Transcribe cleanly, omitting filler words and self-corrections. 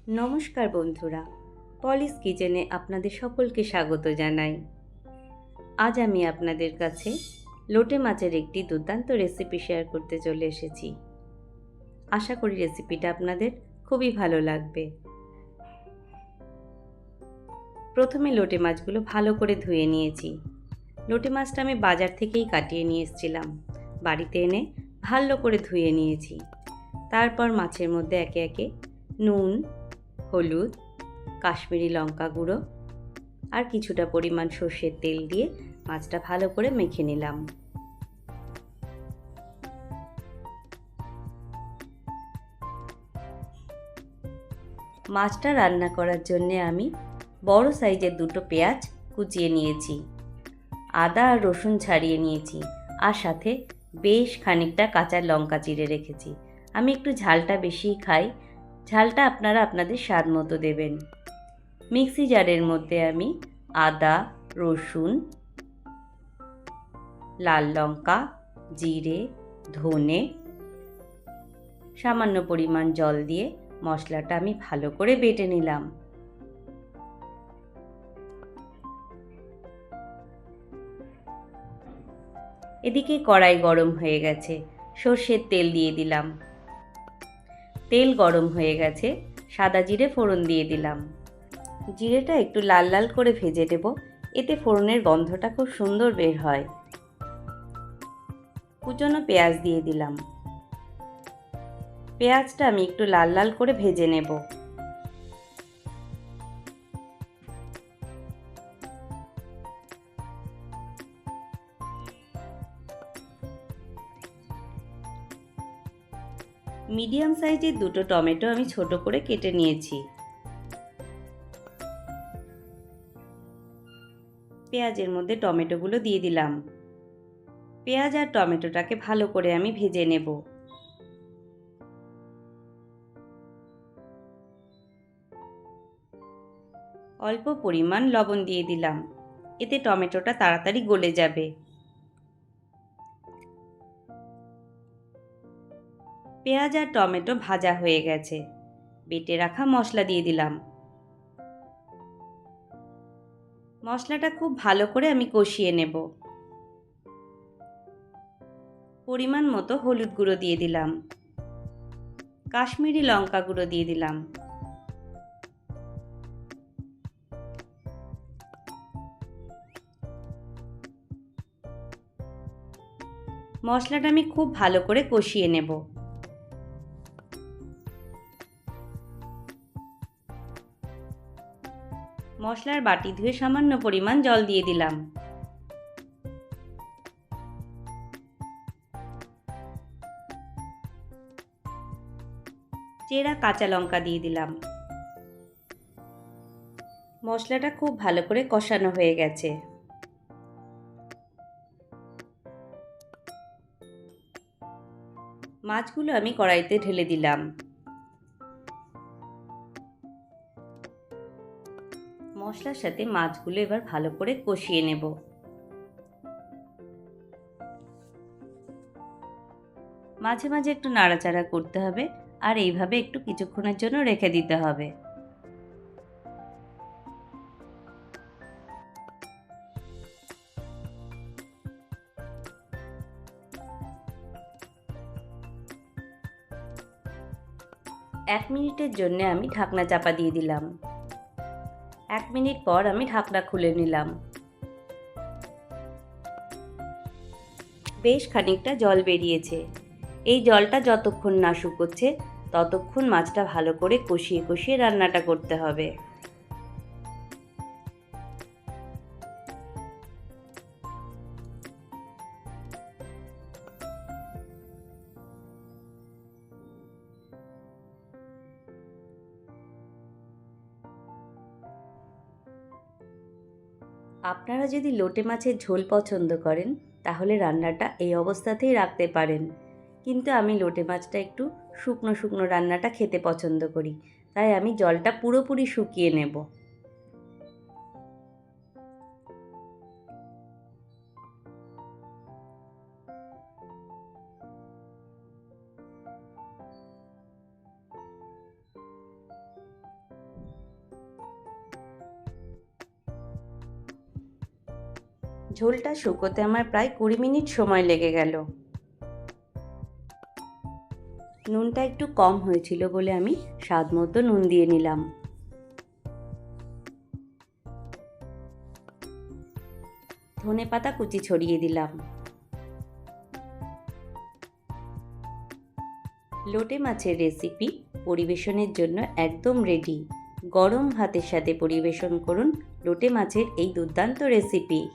নমস্কার বন্ধুরা, পলিস কিচেনে আপনাদের সকলকে স্বাগত জানাই। আজ আমি আপনাদের কাছে লোটে মাছের একটি দুর্দান্ত রেসিপি শেয়ার করতে চলে এসেছি। আশা করি রেসিপিটা আপনাদের খুবই ভালো লাগবে। প্রথমে লোটে মাছগুলো ভালো করে ধুয়ে নিয়েছি। লোটে মাছটা আমি বাজার থেকেই কাটিয়ে নিয়ে এসেছিলাম। বাড়িতে এনে ভালো করে ধুয়ে নিয়েছি। তারপর মাছের মধ্যে একে একে নুন, হলুদ, কাশ্মীরি লঙ্কা গুঁড়ো আর কিছুটা পরিমাণ সর্ষের তেল দিয়ে মাছটা ভালো করে মেখে নিলাম। মাছটা রান্না করার জন্য আমি বড় সাইজের দুটো পেঁয়াজ কুচিয়ে নিয়েছি, আদা আর রসুন ছাড়িয়ে নিয়েছি, আর সাথে বেশ খানিকটা কাঁচা লঙ্কা চিড়ে রেখেছি। আমি একটু ঝালটা বেশিই খাই, ঝালটা আপনারা আপনাদের স্বাদ মতো দেবেন। মিক্সি জারের মধ্যে আমি আদা, রসুন, লাল লঙ্কা, জিরে, ধনে, সামান্য পরিমাণ জল দিয়ে মশলাটা আমি ভালো করে বেটে নিলাম। এদিকে কড়াই গরম হয়ে গেছে, সর্ষের তেল দিয়ে দিলাম। তেল গরম হয়ে গেছে, সাদা জিরে ফোড়ন দিয়ে দিলাম। জিরেটা একটু লাল লাল করে ভেজে দেব, এতে ফোড়নের গন্ধটা খুব সুন্দর বের হয়। কুচনো পেঁয়াজ দিয়ে দিলাম। পেঁয়াজটা আমি একটু লাল লাল করে ভেজে নেব। মিডিয়াম সাইজের দুটো টমেটো আমি ছোট করে কেটে নিয়েছি। পেঁয়াজের মধ্যে টমেটোগুলো দিয়ে দিলাম। পেঁয়াজ আর টমেটোটাকে ভালো করে আমি ভেজে নেব। অল্প পরিমাণ লবণ দিয়ে দিলাম, এতে টমেটোটা তাড়াতাড়ি গলে যাবে। পেঁয়াজ আর টমেটো ভাজা হয়ে গেছে, বেটে রাখা মশলা দিয়ে দিলাম। মশলাটা খুব ভালো করে আমি কষিয়ে নেব। পরিমাণ মতো হলুদ গুঁড়ো দিয়ে দিলাম, কাশ্মীরি লঙ্কা গুঁড়ো দিয়ে দিলাম, মশলাটা আমি খুব ভালো করে কষিয়ে নেব। মশলার বাটি ধুয়ে সামান্য পরিমাণ জল দিয়ে দিলাম। চেরা কাঁচা লঙ্কা দিয়ে দিলাম। মশলাটা খুব ভালো করে কষানো হয়ে গেছে। মাছগুলো আমি কড়াইতে ঢেলে দিলাম। মশলার সাথে মাছগুলো এবার ভালো করে কষিয়ে নেব। মাঝে মাঝে একটু নাড়াচাড়া করতে হবে, আর এইভাবে একটু কিছুক্ষণের জন্য রেখে দিতে হবে। এক মিনিটের জন্য আমি ঢাকনা চাপা দিয়ে দিলাম। 1 মিনিট পর আমি ঢাকনা খুলে নিলাম। বেশ খানিকটা জল বেরিয়েছে। এই জলটা যতক্ষণ না শুকোচ্ছে ততক্ষণ মাছটা ভালো করে কষিয়ে কষিয়ে রান্নাটা করতে হবে। আপনারা যদি লোটে মাছের ঝোল পছন্দ করেন তাহলে রান্নাটা এই অবস্থাতেই রাখতে পারেন, কিন্তু আমি লোটে মাছটা একটু শুকনো শুকনো রান্নাটা খেতে পছন্দ করি, তাই আমি জলটা পুরোপুরি শুকিয়ে নেব। ঝোলটা শুকোতে আমার প্রায় 20 মিনিট সময় লেগে গেল। নুনটা একটু কম হয়েছিল বলে আমি স্বাদ মতো নুন দিয়ে নিলাম। ধনেপাতা কুচি ছড়িয়ে দিলাম। লোটে মাছের রেসিপি পরিবেশনের জন্য একদম রেডি। গরম ভাতের সাথে পরিবেশন করুন লোটে মাছের এই দুর্দান্ত রেসিপি।